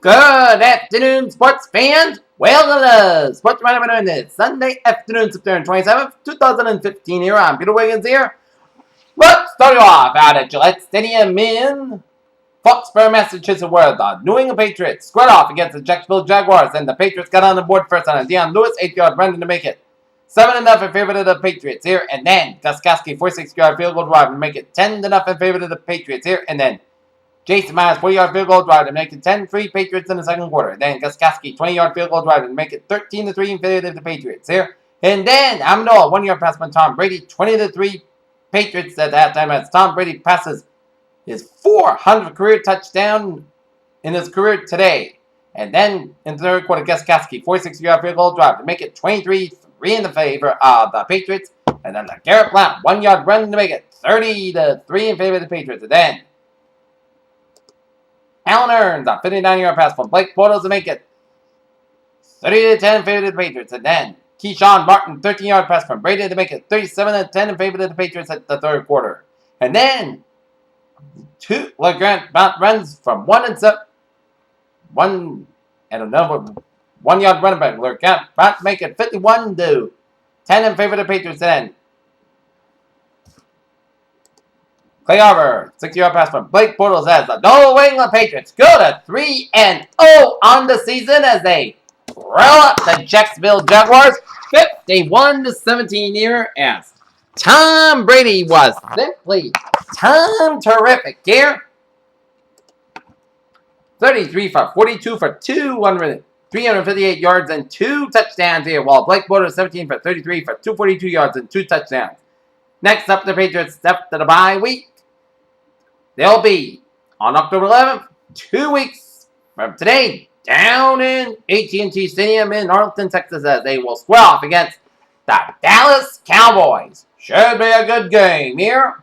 Good afternoon, sports fans. Welcome to Sports Roundup on this Sunday afternoon, September 27th, 2015 here. I'm Peter Wiggins here. Let's start you off out at Gillette Stadium in Foxborough, Massachusetts, where the New England Patriots squared off against the Jacksonville Jaguars, and the Patriots got on the board first on a Deion Lewis 8-yard run to make it 7-0 in favor of the Patriots here, and then Gostkowski 46-yard field goal drive to make it 10-0 in favor of the Patriots here, and then Jason Myers 40-yard field goal drive to make it 10-3 Patriots in the second quarter. Then Gostkowski 20-yard field goal drive to make it 13-3 in favor of the Patriots here. And then Amendola 1-yard pass from Tom Brady 20-3 Patriots at halftime as Tom Brady passes his 400th career touchdown in his career today. And then in the third quarter, Gostkowski 46-yard field goal drive to make it 23-3 in the favor of the Patriots. And then the Garrett Blount 1-yard run to make it 30-3 in favor of the Patriots. And then Allen earns a 59-yard pass from Blake Bortles to make it 30-10 in favor of the Patriots. And then Keyshawn Martin 13-yard pass from Brady to make it 37-10 in favor of the Patriots at the third quarter. And then LeGrant runs from 1-7. 1-yard running back. LeGrant to make it 51-10 in favor of the Patriots. And then Clay Arbor, 60-yard pass from Blake Bortles as the New England Patriots go to 3-0 on the season as they roll up the Jacksonville Jaguars 51-17 here as Tom Brady was simply terrific here. 33 for 42 for 358 yards and 2 touchdowns here, while Blake Bortles 17 for 33 for 242 yards and 2 touchdowns. Next up, the Patriots step to the bye week. They'll be on October 11th, 2 weeks from today, down in AT&T Stadium in Arlington, Texas, as they will square off against the Dallas Cowboys. Should be a good game here.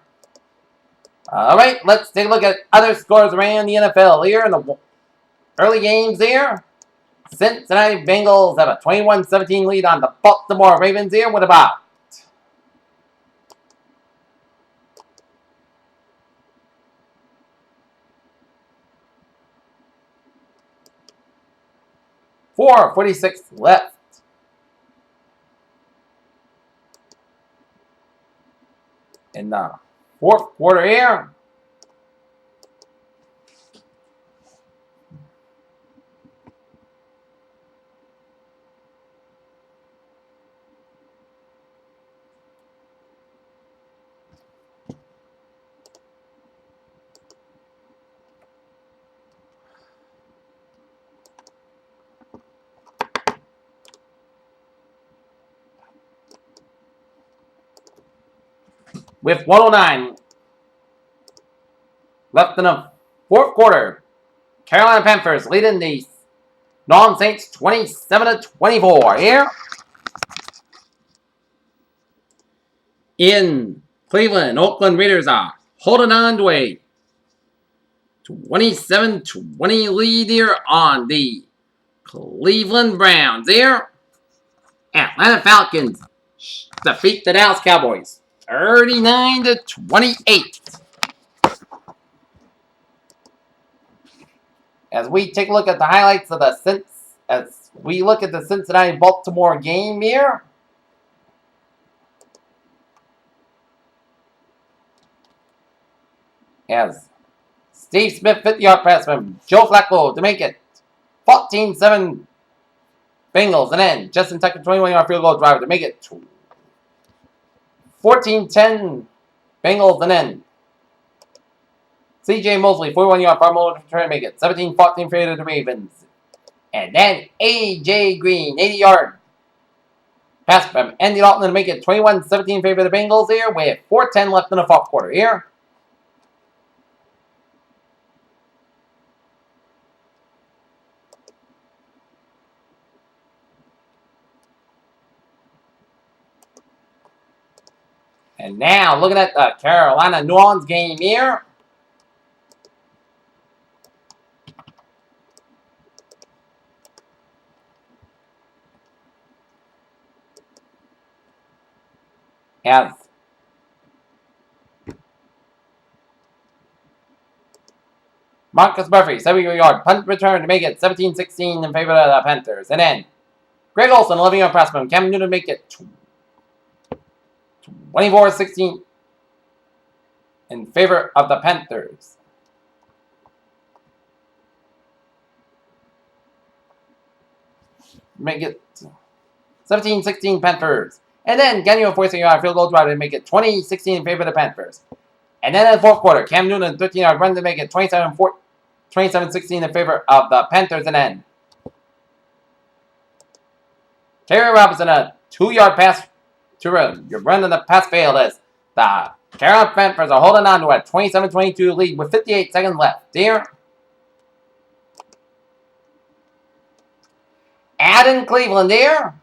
All right, let's take a look at other scores around the NFL here in the early games here. Cincinnati Bengals have a 21-17 lead on the Baltimore Ravens here with about 4:46 left. In the fourth quarter here. With 1:09 left in the fourth quarter, Carolina Panthers leading the Non-Saints 27-24 here. In Cleveland, Oakland Raiders are holding on to a 27-20 lead here on the Cleveland Browns here. Atlanta Falcons defeat the Dallas Cowboys 39-28. As we take a look at the highlights of the Cincinnati-Baltimore game here. As Steve Smith 50-yard pass from Joe Flacco to make it 14-7 Bengals. And then Justin Tucker 21-yard field goal drive to make it 14-10 Bengals. And then C.J. Mosley 41-yard farm return to make it 17-14 for the Ravens. And then A.J. Green 80-yard pass from Andy Dalton to make it 21-17 favor of the Bengals here with 4:10 left in the fourth quarter here. And now, looking at the Carolina-New Orleans game here. As Marcus Murphy, 70-yard punt return to make it 17-16 in favor of the Panthers. And then Greg Olson, 11-yard pass from Cam Newton to make it 24-16 in favor of the Panthers. Make it 17-16 Panthers. And then Gagnon, 46-yard field goal drive to make it 20-16 in favor of the Panthers. And then in the fourth quarter, Cam Newton, 13-yard run to make it 27-16 in favor of the Panthers. And then Terry Robinson, a 2-yard pass to run. Your run in the pass failed as the Carolina Panthers are holding on to a 27-22 lead with 58 seconds left. Here, Adam Cleveland there.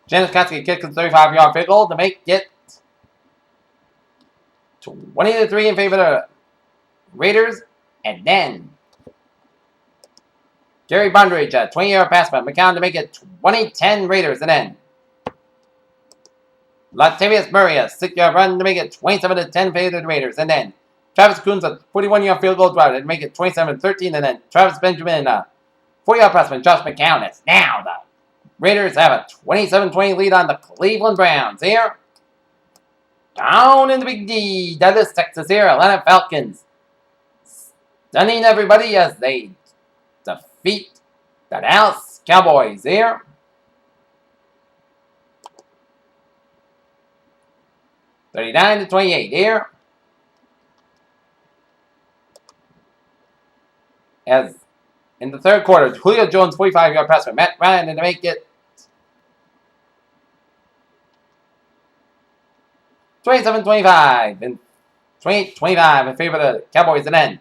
Janikowski kicks a 35-yard field goal to make it 20-3 in favor of the Raiders. And then Jerry Bondridge, a 20-yard pass by McCown to make it 20-10 Raiders. And then Latavius Murray, a 6-yard run to make it 27-10 in favor of the Raiders. And then Travis Coons, a 41-yard field goal drive to make it 27-13. And then Travis Benjamin, a 4-yard pass by Josh McCown. It's now the Raiders have a 27-20 lead on the Cleveland Browns here. Down in the Big D, Dallas, Texas here, Atlanta Falcons stunning everybody as they defeat the Dallas Cowboys here. $39-28 here. As in the third quarter, Julio Jones, 45-yard pass for Matt Ryan, and to make it 27-25 and 28-25 in favor of the Cowboys. And then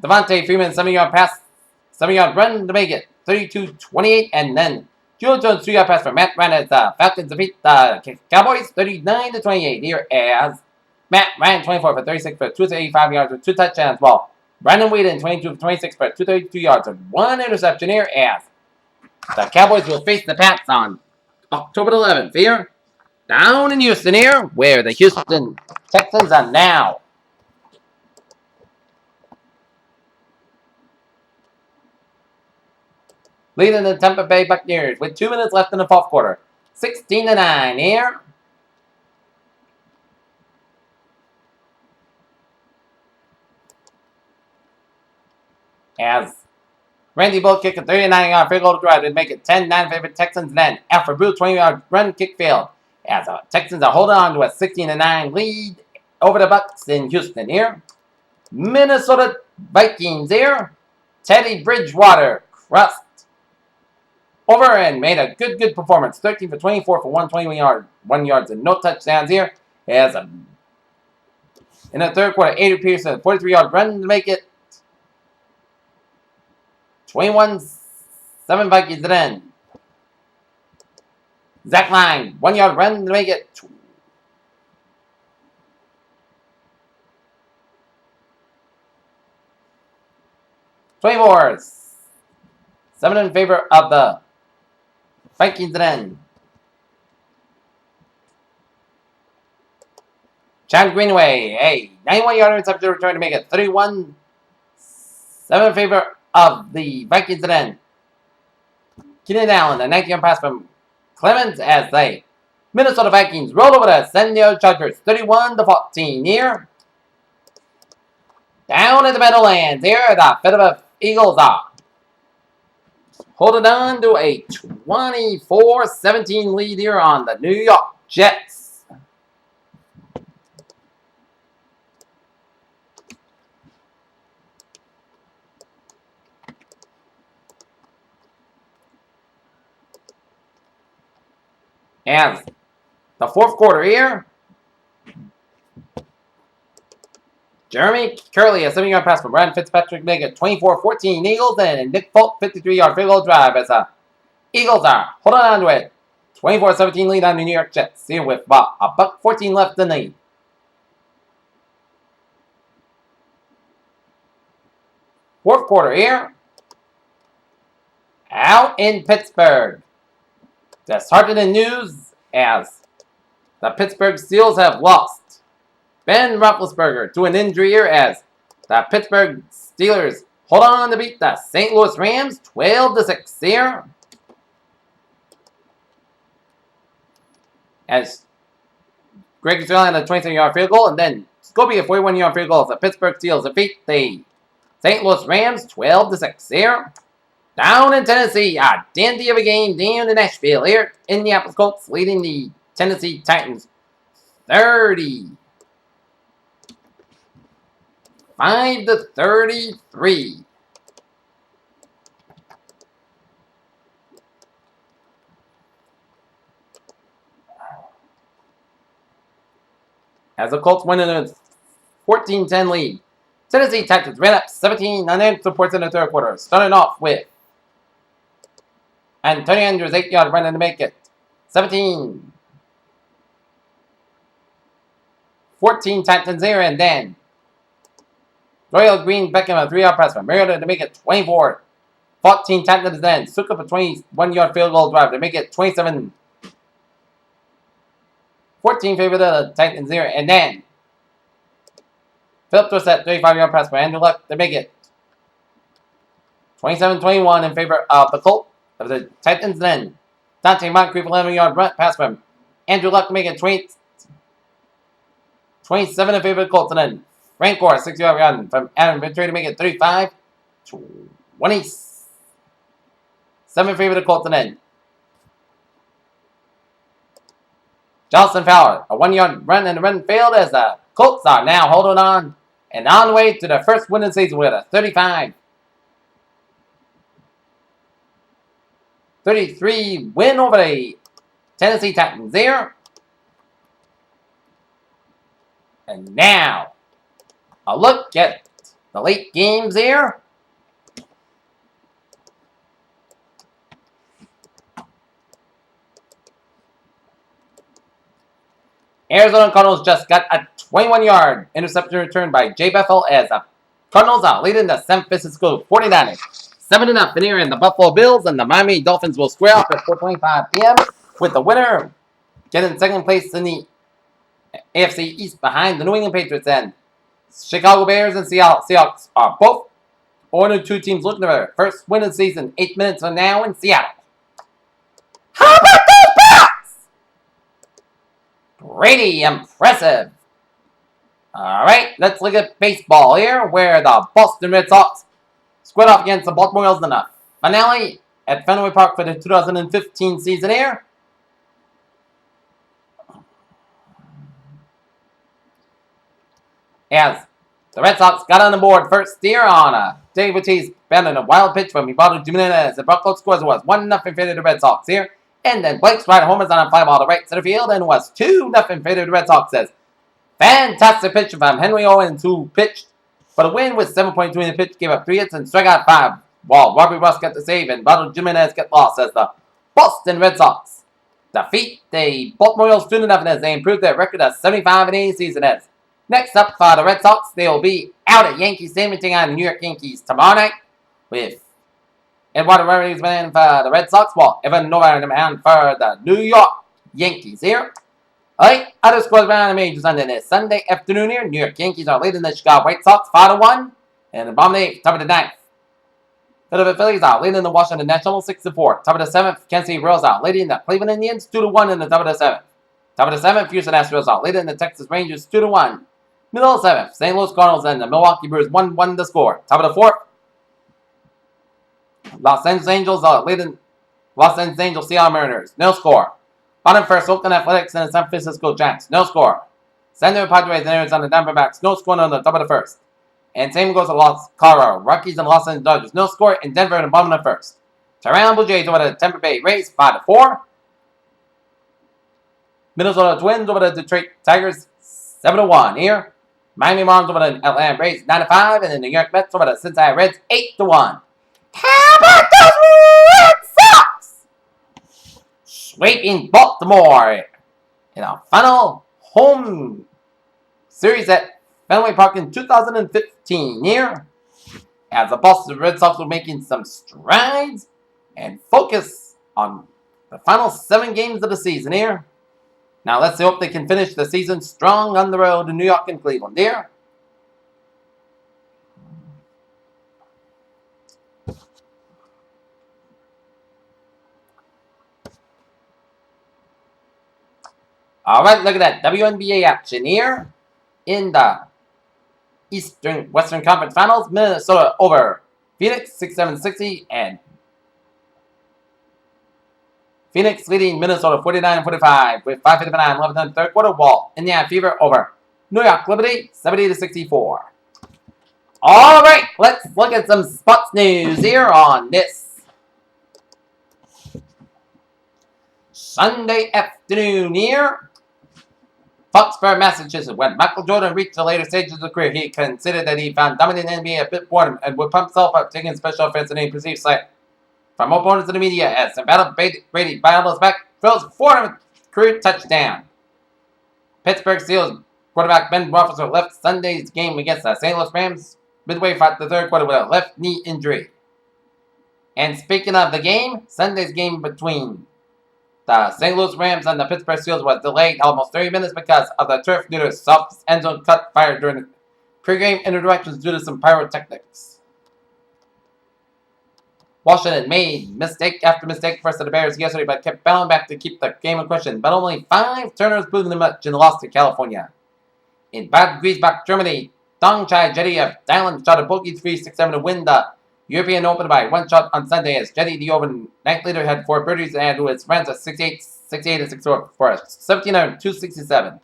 Devontae Freeman, 7-yard run to make it 32-28. And then Julio Jones, 3-yard pass for Matt Ryan as the Falcons defeat the Cowboys 39-28 here as Matt Ryan, 24 for 36 for 285 yards with 2 touchdowns, while Brandon Whedon, 22 for 26 for 232 yards with 1 interception here as the Cowboys will face the Pats on October 11th here. Down in Houston here, where the Houston Texans are now leading the Tampa Bay Buccaneers with 2 minutes left in the fourth quarter. 16-9 here. As Randy Bullock kicked a 39-yard field goal drive to make it 10-9 favorite Texans. And then Alfred Blue, 20-yard run kick failed. As the Texans are holding on to a 16-9 lead over the Bucs in Houston here. Minnesota Vikings here. Teddy Bridgewater crossed over and made a good performance. 13 for 24 for 121 yards and no touchdowns here. As in the third quarter, Adrian Peterson, 43-yard run to make it 21-7 Vikings. And then Zach Line, 1-yard run to make it 24-7 in favor of the Vikings. And then Chad Greenway, a 91-yard interception return to make it 31-7 in favor of the Vikings. And then Keenan Allen, a 90-yard pass from Clemens as they Minnesota Vikings roll over the San Diego Chargers 31-14 here. Down in the Meadowlands here, the Philadelphia Eagles are holding on to a 24-17 lead here on the New York Jets. And the fourth quarter here, Jeremy Curley, a 7-yard pass from Ryan Fitzpatrick, make it 24-14 Eagles, and Nick Folk, 53-yard field goal drive as the Eagles are holding on to it. 24-17 lead on the New York Jets here with about $1:14 left in the lead. Fourth quarter here, out in Pittsburgh. Disheartening news as The Pittsburgh Steelers have lost Ben Roethlisberger to an injury here as the Pittsburgh Steelers hold on to beat the St. Louis Rams 12-6 here. As Greg Stirling had a 27-yard field goal, and then Scobie a 41-yard field goal. The Pittsburgh Steelers defeat the St. Louis Rams 12-6 here. Down in Tennessee, a dandy of a game down in Nashville here. Indianapolis Colts leading the Tennessee Titans 35-33. As the Colts win in a 14-10 lead. Tennessee Titans ran up 17 unanswered points in the third quarter. Starting off with Antonio Andrews' 8-yard run to make it 17-14 Titans here, and then Royal Green Beckham a 3-yard press from Mariota to make it 24-14 Titans. Then took up a 21-yard field goal drive to make it 27-14 favor the Titans here, and then Philip Dorsett 35-yard press for Andrew Luck to make it 27-21 in favor of the Colts. Of the Titans. Then Dante Moncrief 11-yard run pass from Andrew Luck to make it 27 in favor of the Colts. And then Frank Gore 6-yard run from Adam Vinatieri to make it 35-27 in favor of the Colts. And then Jonathan Fowler a 1-yard run, and the run failed as the Colts are now holding on and on the way to their first win of the season with a 35-33 win over the Tennessee Titans there. And now, a look at the late games here. Arizona Cardinals just got a 21-yard interception return by Jay Bethel as the Cardinals are leading the San Francisco 49ers 7-0 here, and the Buffalo Bills and the Miami Dolphins will square off at 4:25 p.m. with the winner getting second place in the AFC East behind the New England Patriots, and Chicago Bears and Seattle Seahawks are both one of two teams looking for their first win of the season 8 minutes from now in Seattle. How about those Pats? Pretty impressive. Alright, let's look at baseball here, where the Boston Red Sox squared off against the Baltimore Orioles in the finale at Fenway Park for the 2015 season here. As the Red Sox got on the board first here on Dave Ortiz batting a wild pitch from Eduardo Jimenez. The Buffalo scores was 1-0 favor to the Red Sox here. And then Blake Strider homers on a fly ball to right center field and was 2-0 favor to the Red Sox. Says fantastic pitch from Henry Owens, who pitched for the win with 7.2 in the pitch, gave up 3 hits and struck out 5. While Robbie Ross got the save and Eduardo Jimenez got lost as the Boston Red Sox defeat the Baltimore Orioles 2-0 as they improved their record of 75-80 season as. Next up for the Red Sox, they will be out at Yankee Stadium taking on the New York Yankees tomorrow night with Eduardo Rodriguez man for the Red Sox, while Evan Nolan man for the New York Yankees here. Alright, other scores around the majors on this Sunday afternoon here. New York Yankees are leading the Chicago White Sox 5-1, and the bottom of the 8th, top of the 9th. Philadelphia Phillies are leading the Washington Nationals 6-4. Top of the 7th, Kansas City Royals are leading the Cleveland Indians 2-1 in the top of the 7th. Top of the 7th, Houston Astros are leading the Texas Rangers 2-1. Middle of the 7th, St. Louis Cardinals and the Milwaukee Brewers 1-1 to score. Top of the 4th, Los Angeles Angels are leading Los Angeles Angels Seattle Mariners. No score. Bottom first, Oakland Athletics and the San Francisco Giants. No score. San Diego Padres and Arizona Diamondbacks. No score on the top of the first. And same goes to Los Colorado Rockies and Los Angeles Dodgers. No score in Denver in the bottom of the first. Toronto Blue Jays over the Tampa Bay Rays 5-4. Minnesota Twins over the Detroit Tigers 7-1 here. Miami Marlins over the Atlanta Braves 9-5, and the New York Mets over the Cincinnati Reds 8-1. How about those Red Sox? Sweeping Baltimore in a final home series at Fenway Park in 2015 here, as the Boston Red Sox were making some strides and focus on the final 7 games of the season here. Now let's hope they can finish the season strong on the road in New York and Cleveland here. All right, look at that WNBA action here in the Western Conference Finals. Minnesota over Phoenix 6-7-60, and Phoenix leading Minnesota 49-45 with 5:59 left in the third quarter. Wall Indiana Fever over New York Liberty 70-64. All right, let's look at some sports news here on this Sunday afternoon here. Foxborough, Massachusetts. When Michael Jordan reached the later stages of his career, he considered that he found dominating the NBA a bit boring and would pump himself up, taking special offense and a perceived slight from opponents in the media as Nevada Brady battled back, throws 400 career touchdown. Pittsburgh Steelers quarterback Ben Roethlisberger left Sunday's game against the St. Louis Rams midway through the third quarter with a left knee injury. And speaking of the game, Sunday's game between the St. Louis Rams and the Pittsburgh Steelers was delayed almost 30 minutes because of the turf due to a soft end zone cut fired during the pregame interactions due to some pyrotechnics. Washington made mistake after mistake versus the Bears yesterday, but kept battling back to keep the game in question. But only 5 turnovers proved them much and lost to California. In Bad Griesbach, Germany, Dongchai Jetty of Thailand shot a bogey 3-6-7 to win the European Open by 1 shot on Sunday as Jetty, the overnight leader, had 4 birdies and to its friends at 6-8, 6-8, and 6-4 for a 17-under 267.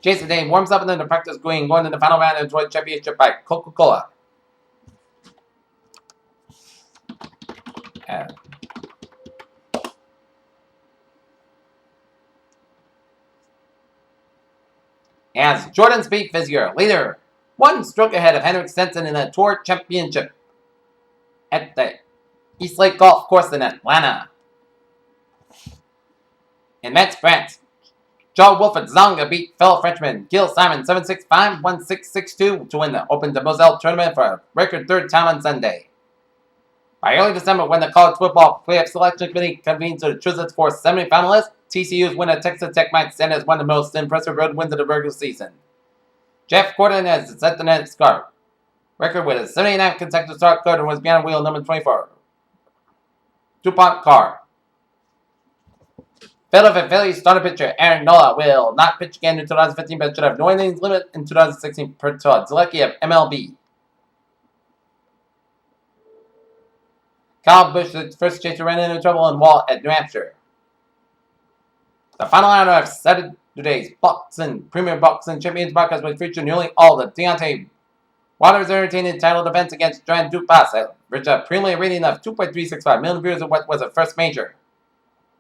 Jason Day warms up and then the practice going to the final round of the Detroit Championship by Coca-Cola. As Jordan Spieth is your leader, 1 stroke ahead of Henrik Stenson in the Tour Championship at the Eastlake Golf Course in Atlanta. In men's France, Joe Wilfred Zonga beat fellow Frenchman Gil Simon 7-6, 5-1, 6-6-2 to win the Open de Moselle tournament for a record 3rd time on Sunday. By early December, when the College Football Playoff Selection Committee convenes to choose its 4 semifinalists, TCU's win at Texas Tech might stand as one of the most impressive road wins of the regular season. Jeff Gordon has set the net scarf record with a 79 consecutive start code and was behind wheel number 24. DuPont Carr. Philadelphia Phillies starting pitcher Aaron Nola will not pitch again in 2015, but should have no innings limit in 2016 per Todd Zielecki of MLB. Kyle Busch, the first chaser, ran into trouble in Wall at New Hampshire. The final round of Saturday's Premier Boxing Champions podcast will feature nearly all the Deontay Wilder's entertaining title defense against Joanne Dupas, which a preliminary rating of 2.365 million viewers in what was the first major.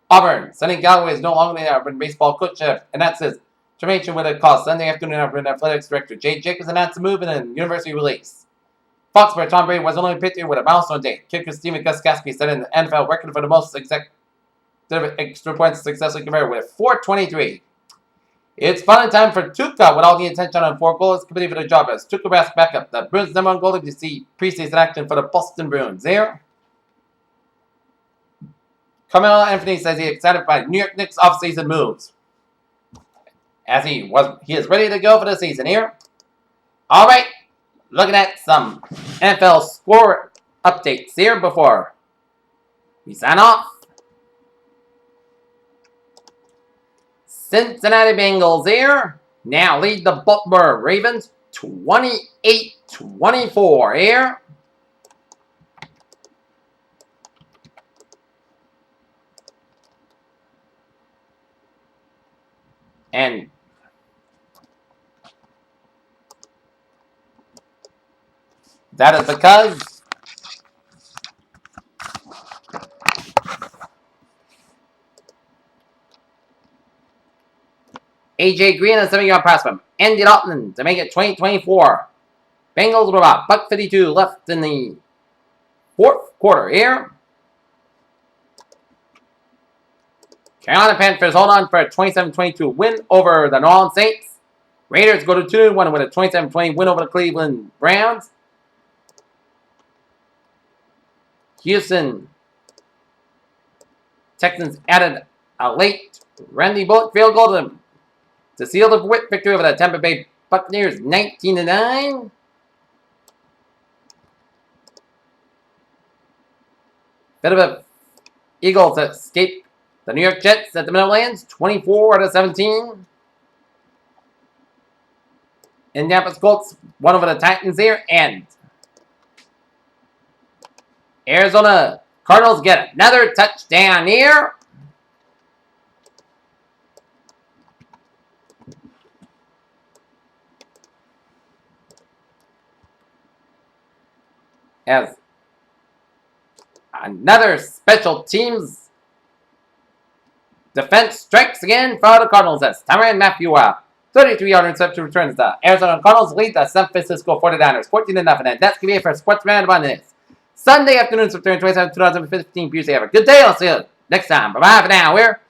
Auburn, Sonny Galloway is no longer the Auburn baseball coach, and that's his termination with a call Sunday afternoon. Auburn athletics director Jay Jacobs announced the move in a university release. Foxborough, Tom Brady was only pitcher with a milestone date. Kicker Steven Gostkowski set an NFL record for the most extra points successfully converted with 423. It's fun time for Tuca with all the attention on 4 goals committee for the job as Tuca Brass backup. The Bruins' #1 goalie to see preseason action for the Boston Bruins. There. Carmelo Anthony says he's excited by New York Knicks offseason moves. As he is ready to go for the season here. All right, looking at some NFL score updates here before we sign off. Cincinnati Bengals here now lead the Baltimore Ravens 28-24 here. And that is because AJ Green and 7-yard pass from Andy Dalton to make it 20-24. Bengals with about $1.52 left in the 4th quarter here. Carolina Panthers hold on for a 27-22 win over the New Orleans Saints. Raiders go to 2-1 with a 27-20 win over the Cleveland Browns. Houston Texans added a late Randy Bullock field goal to seal the victory over the Tampa Bay Buccaneers 19-9. Philadelphia Eagles escape the New York Jets at the Meadowlands 24-17. Indianapolis Colts won over the Titans here, and Arizona Cardinals get another touchdown here. As another special teams defense strikes again for the Cardinals as Tyrann Mathieu 33-yard interception returns the Arizona Cardinals lead the San Francisco 49ers 14-0. And that's going to be it for Sports Roundup on this Sunday afternoon, September 27, 2015. Have a good day. I'll see you next time. Bye-bye for now. We're